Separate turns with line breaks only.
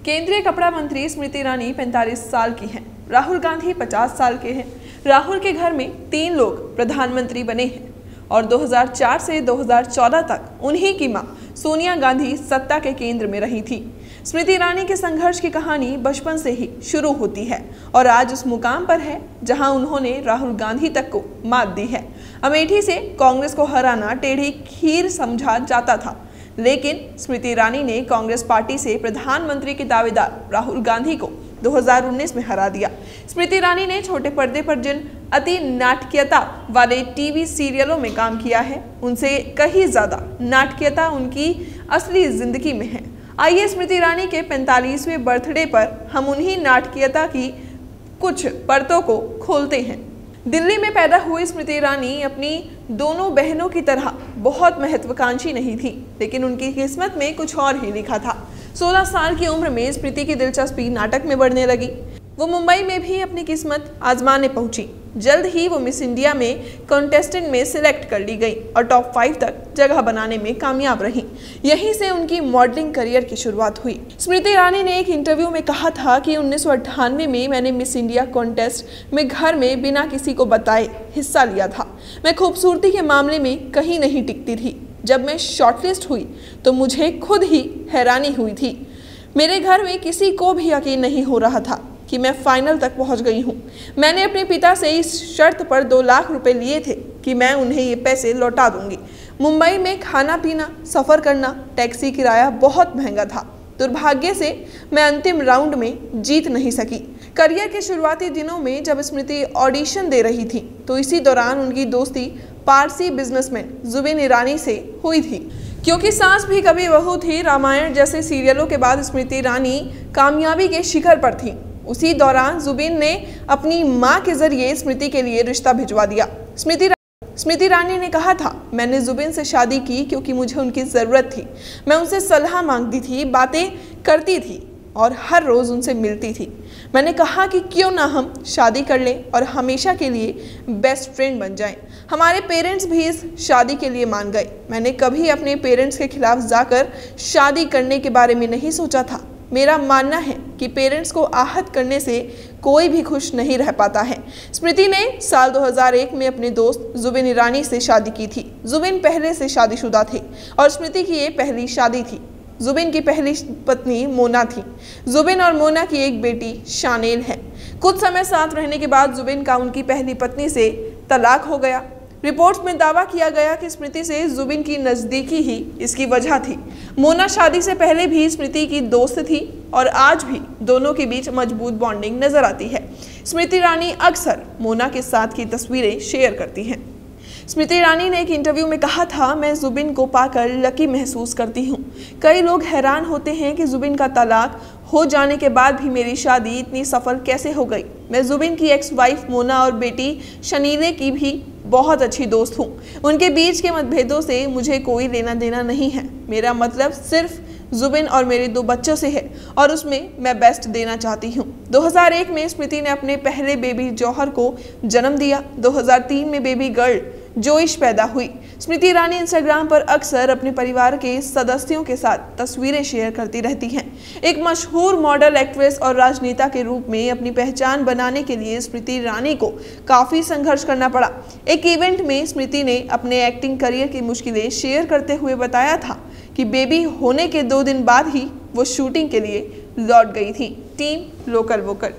केंद्रीय कपड़ा मंत्री स्मृति ईरानी 45 साल की हैं। राहुल गांधी 50 साल के हैं। राहुल के घर में 3 लोग प्रधानमंत्री बने हैं और 2004 से 2014 तक उन्हीं की मां सोनिया गांधी सत्ता के केंद्र में रही थी। स्मृति ईरानी के संघर्ष की कहानी बचपन से ही शुरू होती है और आज उस मुकाम पर है जहां उन्होंने राहुल गांधी तक को मात दी है। अमेठी से कांग्रेस को हराना टेढ़ी खीर समझा जाता था, लेकिन स्मृति ईरानी ने कांग्रेस पार्टी से प्रधानमंत्री के दावेदार राहुल गांधी को 2019 में हरा दिया। स्मृति ईरानी ने छोटे पर्दे पर जिन अति नाटकीयता वाले टीवी सीरियलों में काम किया है, उनसे कहीं ज्यादा नाटकीयता उनकी असली जिंदगी में है। आइए स्मृति ईरानी के 45वें बर्थडे पर हम उन्हीं नाटकीयता की कुछ परतों को खोलते हैं। दिल्ली में पैदा हुई स्मृति ईरानी अपनी दोनों बहनों की तरह बहुत महत्वाकांक्षी नहीं थी, लेकिन उनकी किस्मत में कुछ और ही लिखा था। 16 साल की उम्र में स्मृति की दिलचस्पी नाटक में बढ़ने लगी। वो मुंबई में भी अपनी किस्मत आजमाने पहुंची। जल्द ही वो मिस इंडिया में कॉन्टेस्टेंट में सिलेक्ट कर ली गई और टॉप 5 तक जगह बनाने में कामयाब रही। यहीं से उनकी मॉडलिंग करियर की शुरुआत हुई। स्मृति ईरानी ने एक इंटरव्यू में कहा था कि 1998 में मैंने मिस इंडिया कॉन्टेस्ट में घर में बिना किसी को बताए हिस्सा लिया था। मैं खूबसूरती के मामले में कहीं नहीं टिकती थी। जब मैं शॉर्टलिस्ट हुई तो मुझे खुद ही हैरानी हुई थी। मेरे घर में किसी को भी यकीन नहीं हो रहा था कि मैं फाइनल तक पहुंच गई हूं। मैंने अपने पिता से इस शर्त पर 2 लाख रुपए लिए थे कि मैं उन्हें ये पैसे लौटा दूंगी। मुंबई में खाना पीना, सफ़र करना, टैक्सी किराया बहुत महंगा था। दुर्भाग्य से मैं अंतिम राउंड में जीत नहीं सकी। करियर के शुरुआती दिनों में जब स्मृति ऑडिशन दे रही थी तो इसी दौरान उनकी दोस्ती पारसी बिजनेसमैन जुबिन ईरानी से हुई थी। क्योंकि सास भी कभी बहू थी, रामायण जैसे सीरियलों के बाद स्मृति ईरानी कामयाबी के शिखर पर थी। उसी दौरान जुबिन ने अपनी मां के जरिए स्मृति के लिए रिश्ता भिजवा दिया। स्मृति ईरानी ने कहा था, मैंने जुबिन से शादी की क्योंकि मुझे उनकी ज़रूरत थी। मैं उनसे सलाह मांगती थी, बातें करती थी और हर रोज़ उनसे मिलती थी। मैंने कहा कि क्यों ना हम शादी कर लें और हमेशा के लिए बेस्ट फ्रेंड बन जाएं। हमारे पेरेंट्स भी इस शादी के लिए मान गए। मैंने कभी अपने पेरेंट्स के खिलाफ जाकर शादी करने के बारे में नहीं सोचा था। मेरा मानना है कि पेरेंट्स को आहत करने से कोई भी खुश नहीं रह पाता है। स्मृति ने साल 2001 में अपने दोस्त जुबिन ईरानी से शादी की थी। जुबिन पहले से शादीशुदा थे और स्मृति की ये पहली शादी थी। जुबिन की पहली पत्नी मोना थी। जुबिन और मोना की एक बेटी शानेल है। कुछ समय साथ रहने के बाद जुबिन का उनकी पहली पत्नी से तलाक हो गया। रिपोर्ट्स में दावा किया गया कि स्मृति से जुबिन की नज़दीकी ही इसकी वजह थी। मोना शादी से पहले भी स्मृति की दोस्त थी और आज भी दोनों के बीच मजबूत बॉन्डिंग नजर आती है। स्मृति ईरानी अक्सर मोना के साथ की तस्वीरें शेयर करती हैं। स्मृति ईरानी ने एक इंटरव्यू में कहा था, मैं जुबिन को पाकर लकी महसूस करती हूँ। कई लोग हैरान होते हैं कि जुबिन का तलाक हो जाने के बाद भी मेरी शादी इतनी सफल कैसे हो गई। मैं जुबिन की एक्स वाइफ मोना और बेटी शनीले की भी बहुत अच्छी दोस्त हूँ। उनके बीच के मतभेदों से मुझे कोई लेना देना नहीं है। मेरा मतलब सिर्फ जुबिन और मेरे 2 बच्चों से है और उसमें मैं बेस्ट देना चाहती हूँ। 2001 में स्मृति ने अपने पहले बेबी जौहर को जन्म दिया। 2003 में बेबी गर्ल जोइश पैदा हुई। स्मृति ईरानी इंस्टाग्राम पर अक्सर अपने परिवार के सदस्यों के साथ तस्वीरें शेयर करती रहती हैं। एक मशहूर मॉडल, एक्ट्रेस और राजनेता के रूप में अपनी पहचान बनाने के लिए स्मृति ईरानी को काफ़ी संघर्ष करना पड़ा। एक इवेंट में स्मृति ने अपने एक्टिंग करियर की मुश्किलें शेयर करते हुए बताया था कि बेबी होने के 2 दिन बाद ही वो शूटिंग के लिए लौट गई थी। Team local vocal.